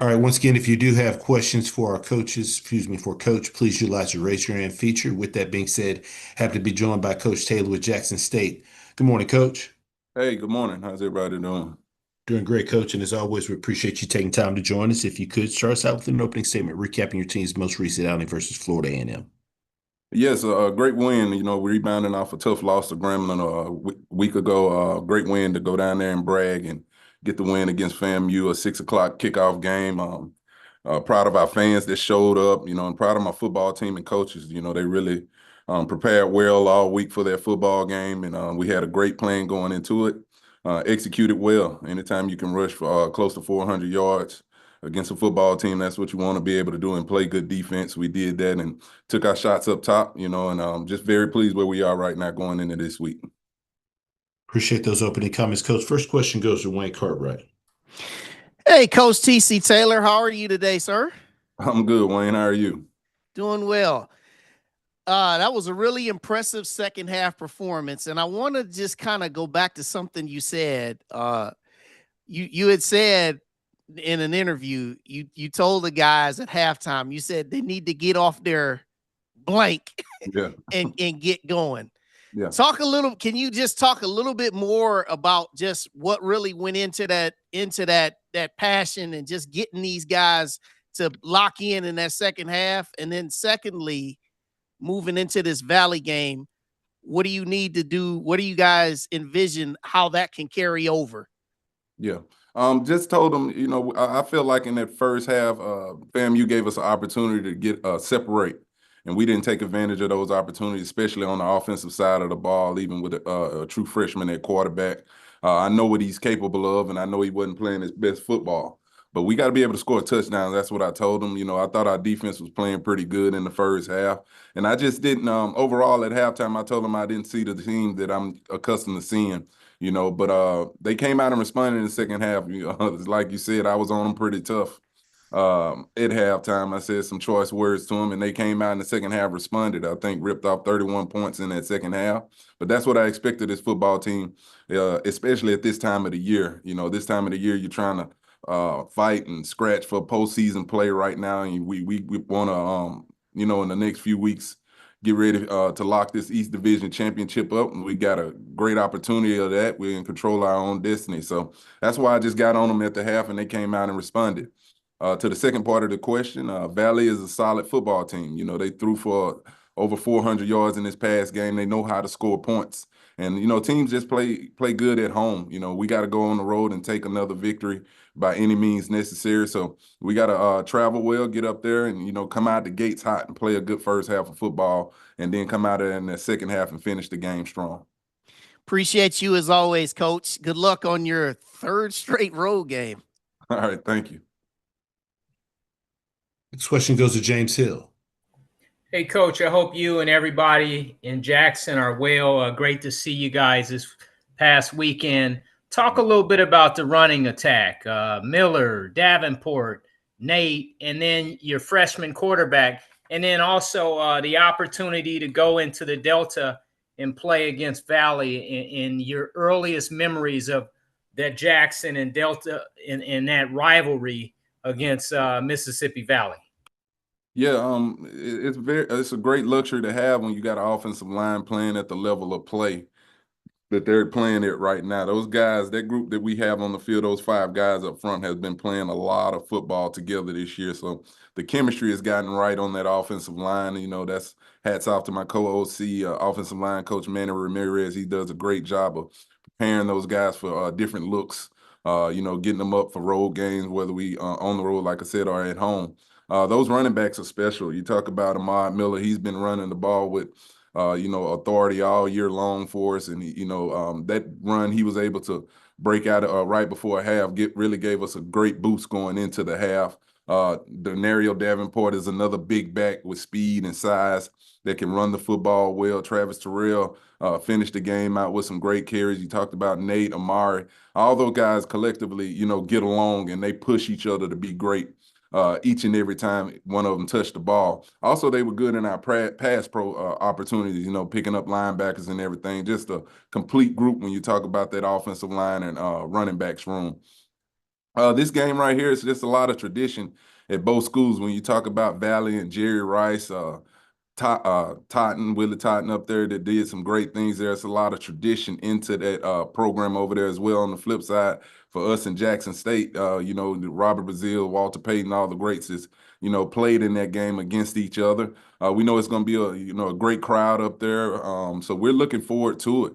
All right, once again, if you do have questions for our coaches, excuse me, for Coach, please utilize the raise your hand feature. With that being said, happy to be joined by Coach Taylor with Jackson State. Good morning, Coach. Hey, good morning. How's everybody doing? Doing great, Coach. And as always, we appreciate you taking time to join us. If you could start us out with an opening statement, recapping your team's most recent outing versus Florida A&M. Yes, a great win. Rebounding off a tough loss to Grambling a week ago. Great win to go down there and brag and get the win against FAMU, a 6 o'clock kickoff game. Proud of our fans that showed up, and proud of my football team and coaches. They really prepared well all week for their football game, and we had a great plan going into it. Executed well. Anytime you can rush for close to 400 yards against a football team, that's what you want to be able to do and play good defense. We did that and took our shots up top, and just very pleased where we are right now going into this week. Appreciate those opening comments, Coach. First question goes to Wayne Cartwright. Hey, Coach TC Taylor, how are you today, sir? I'm good, Wayne. How are you? Doing well. That was a really impressive second half performance, and I want to just kind of go back to something you said. You had said in an interview, you told the guys at halftime, you said they need to get off their blank Yeah. and get going. Yeah. Can you just talk a little bit more about just what really went into that passion and just getting these guys to lock in that second half? And then secondly, moving into this Valley game, what do you need to do? What do you guys envision how that can carry over? Yeah. Just told them, I feel like in that first half, FAMU gave us an opportunity to get separate, and we didn't take advantage of those opportunities, especially on the offensive side of the ball, even with a true freshman at quarterback. I know what he's capable of, and I know he wasn't playing his best football. But we got to be able to score touchdowns. That's what I told him. I thought our defense was playing pretty good in the first half. And I just didn't, overall at halftime, I told him I didn't see the team that I'm accustomed to seeing. But they came out and responded in the second half. Like you said, I was on them pretty tough. At halftime, I said some choice words to them, and they came out in the second half, responded. I think ripped off 31 points in that second half. But that's what I expected this football team, especially at this time of the year. This time of the year, you're trying to fight and scratch for postseason play right now, and we want to, in the next few weeks, get ready to lock this East Division championship up, and we got a great opportunity of that. We're in control of our own destiny. So that's why I just got on them at the half, and they came out and responded. To the second part of the question, Valley is a solid football team. They threw for over 400 yards in this past game. They know how to score points. And, teams just play good at home. We got to go on the road and take another victory by any means necessary. So we got to travel well, get up there and, come out the gates hot and play a good first half of football, and then come out in the second half and finish the game strong. Appreciate you as always, Coach. Good luck on your third straight road game. All right. Thank you. Next question goes to James Hill. Hey, Coach, I hope you and everybody in Jackson are well. Great to see you guys this past weekend. Talk a little bit about the running attack. Miller, Davenport, Nate, and then your freshman quarterback. And then also the opportunity to go into the Delta and play against Valley in your earliest memories of that Jackson and Delta in that rivalry against Mississippi Valley. Yeah, it's a great luxury to have when you got an offensive line playing at the level of play that they're playing it right now. Those guys, that group that we have on the field, those 5 guys up front, has been playing a lot of football together this year. So the chemistry has gotten right on that offensive line. That's hats off to my co-OC, offensive line coach Manny Ramirez. He does a great job of preparing those guys for different looks. Getting them up for road games, whether we on the road, like I said, or at home. Those running backs are special. You talk about Ahmad Miller. He's been running the ball with, authority all year long for us. And, that run, he was able to break out right before a half, really gave us a great boost going into the half. Denario Davenport is another big back with speed and size that can run the football well. Travis Terrell finished the game out with some great carries. You talked about Nate, Amari. All those guys collectively, get along, and they push each other to be great. Each and every time one of them touched the ball. Also, they were good in our pass pro opportunities, picking up linebackers and everything. Just a complete group when you talk about that offensive line and running backs room. This game right here is just a lot of tradition at both schools. When you talk about Valley and Jerry Rice, Totten, Willie Totten up there that did some great things. There's a lot of tradition into that program over there as well. On the flip side, for us in Jackson State, Robert Brazile, Walter Payton, all the greats is, played in that game against each other. We know it's going to be a great crowd up there. So we're looking forward to it.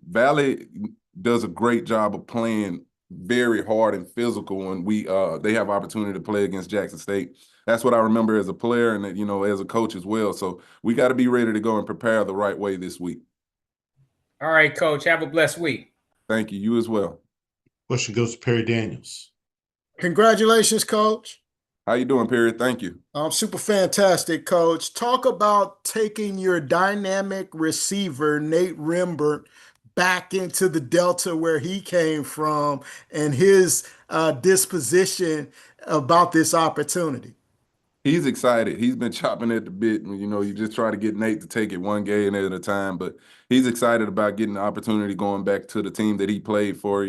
Valley does a great job of playing very hard and physical when they have opportunity to play against Jackson State. That's what I remember as a player and as a coach as well. So we got to be ready to go and prepare the right way this week. All right, Coach. Have a blessed week. Thank you. You as well. Question goes to Perry Daniels. Congratulations, Coach. How you doing, Perry? Thank you. Super fantastic, Coach. Talk about taking your dynamic receiver, Nate Rembert, back into the Delta where he came from and his disposition about this opportunity. He's excited. He's been chopping at the bit. You just try to get Nate to take it one game at a time, but he's excited about getting the opportunity going back to the team that he played for,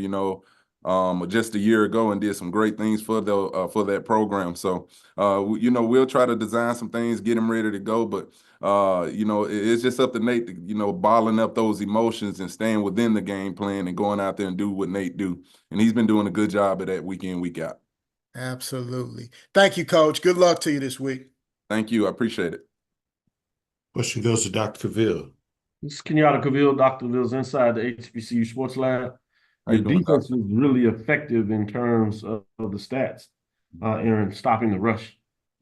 just a year ago and did some great things for that program. So, we'll try to design some things, get him ready to go, but it's just up to Nate to, bottling up those emotions and staying within the game plan and going out there and do what Nate do. And he's been doing a good job of that week in, week out. Absolutely. Thank you, Coach. Good luck to you this week. Thank you. I appreciate it. Question goes to Dr. Cavill. This is Kenyatta Cavill, Dr. Cavill's inside the HBCU Sports Lab. How you The doing, defense Doc? was really effective in terms of the stats in stopping the rush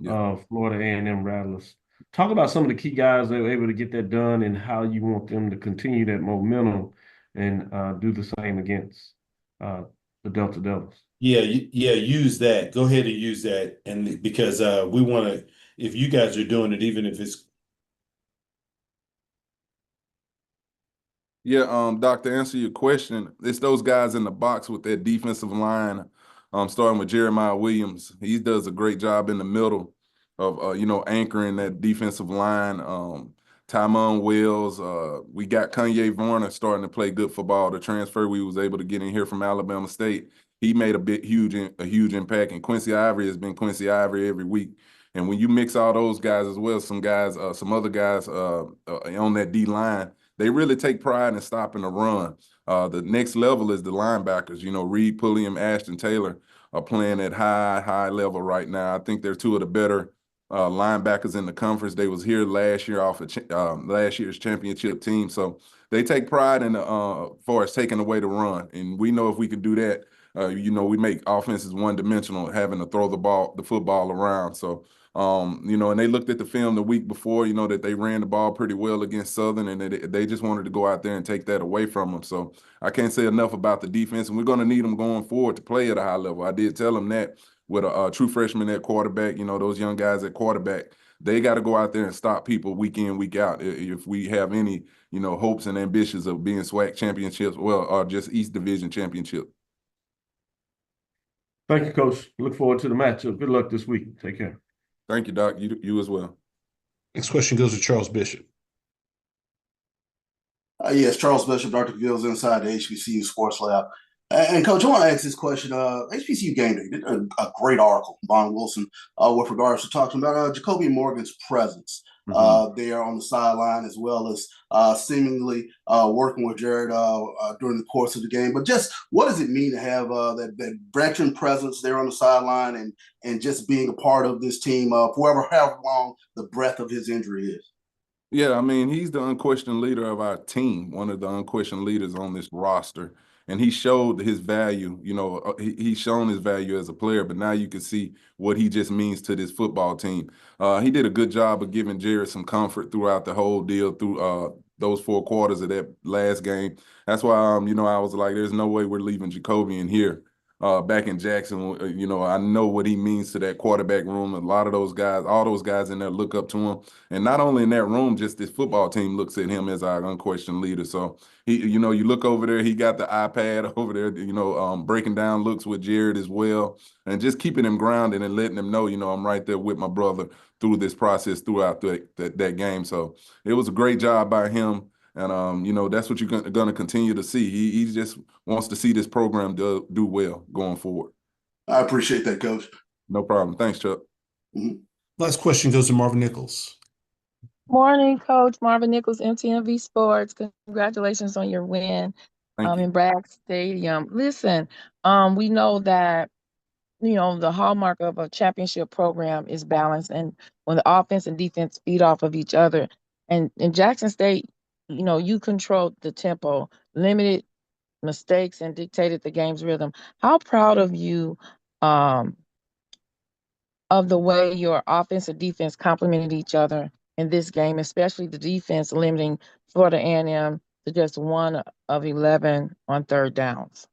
of Florida A&M Rattlers. Talk about some of the key guys that were able to get that done and how you want them to continue that momentum and do the same against the Delta Devils. Yeah, use that. Go ahead and use that. And because we want to, if you guys are doing it, even if it's. Yeah, Doc, to answer your question, it's those guys in the box with that defensive line, starting with Jeremiah Williams. He does a great job in the middle of, anchoring that defensive line. Tymon Wells, we got Kanye Varner starting to play good football. The transfer we was able to get in here from Alabama State, he made a huge impact. And Quincy Ivory has been Quincy Ivory every week. And when you mix all those guys as well, some other guys on that D line, they really take pride in stopping the run. The next level is the linebackers. Reed Pulliam, Ashton Taylor are playing at high level right now. I think they're two of the better linebackers in the conference. They was here last year off of last year's championship team. So they take pride in far as taking away the run. And we know if we could do that, we make offenses one-dimensional, having to throw the football around. So, and they looked at the film the week before, that they ran the ball pretty well against Southern, and they just wanted to go out there and take that away from them. So I can't say enough about the defense, and we're going to need them going forward to play at a high level. I did tell them that with a true freshman at quarterback, those young guys at quarterback, they got to go out there and stop people week in, week out. If we have any, hopes and ambitions of being SWAC championships, or just East Division championship. Thank you, Coach. Look forward to the matchup. Good luck this week. Take care. Thank you, Doc. You as well. Next question goes to Charles Bishop. Yes, Charles Bishop, Dr. Gill's inside the HBCU Sports Lab. And Coach, I want to ask this question. HBCU Game Day did a great article, Von Wilson, with regards to talking about Jacoby Morgan's presence there on the sideline, as well as seemingly working with Jared during the course of the game. But just what does it mean to have that veteran presence there on the sideline and just being a part of this team for however long the breadth of his injury is? Yeah, I mean, he's the unquestioned leader of our team, one of the unquestioned leaders on this roster. And he showed his value, he's shown his value as a player, but now you can see what he just means to this football team. He did a good job of giving Jared some comfort throughout the whole deal through those 4 quarters of that last game. That's why, I was like, there's no way we're leaving Jacoby in here. Back in Jackson, I know what he means to that quarterback room. A lot of those guys, all those guys in there look up to him. And not only in that room, just this football team looks at him as our unquestioned leader. So, you look over there, he got the iPad over there, breaking down looks with Jared as well. And just keeping him grounded and letting him know, I'm right there with my brother through this process throughout that game. So it was a great job by him. And, that's what you're going to continue to see. He just wants to see this program do well going forward. I appreciate that, Coach. No problem. Thanks, Chuck. Last question goes to Marvin Nichols. Morning, Coach Marvin Nichols, MTMV Sports. Congratulations on your win in Bragg Stadium. Listen, we know that the hallmark of a championship program is balance, and when the offense and defense feed off of each other. And in Jackson State, you controlled the tempo, limited mistakes, and dictated the game's rhythm. How proud of you of the way your offense and defense complemented each other in this game, especially the defense limiting Florida A&M to just 1 of 11 on third downs.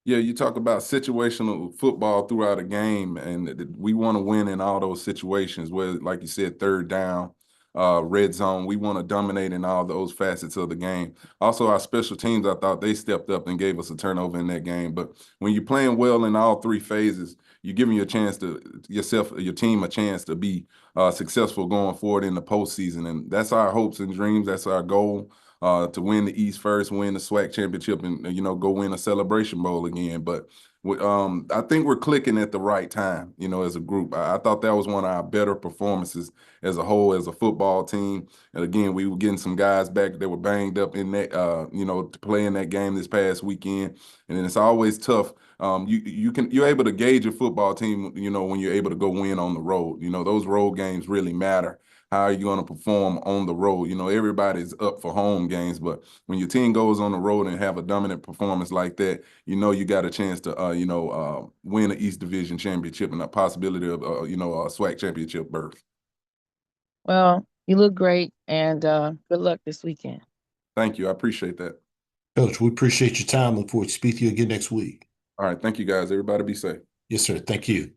Yeah, you talk about situational football throughout a game, and we want to win in all those situations where, like you said, third down, red zone. We want to dominate in all those facets of the game. Also, our special teams, I thought they stepped up and gave us a turnover in that game. But when you're playing well in all three phases, you're giving your team a chance to be successful going forward in the postseason. And that's our hopes and dreams. That's our goal. To win the East first, win the SWAC championship, and go win a Celebration Bowl again. But I think we're clicking at the right time, as a group. I thought that was one of our better performances as a whole, as a football team. And again, we were getting some guys back that were banged up in that, to play in that game this past weekend. And then it's always tough. You're able to gauge a football team, when you're able to go win on the road. Those road games really matter. How are you going to perform on the road? Everybody's up for home games, but when your team goes on the road and have a dominant performance like that, you got a chance to, win an East Division championship and a possibility of, a SWAC championship berth. Well, you look great, and good luck this weekend. Thank you. I appreciate that. Coach, we appreciate your time. Look forward to speaking to you again next week. All right. Thank you, guys. Everybody be safe. Yes, sir. Thank you.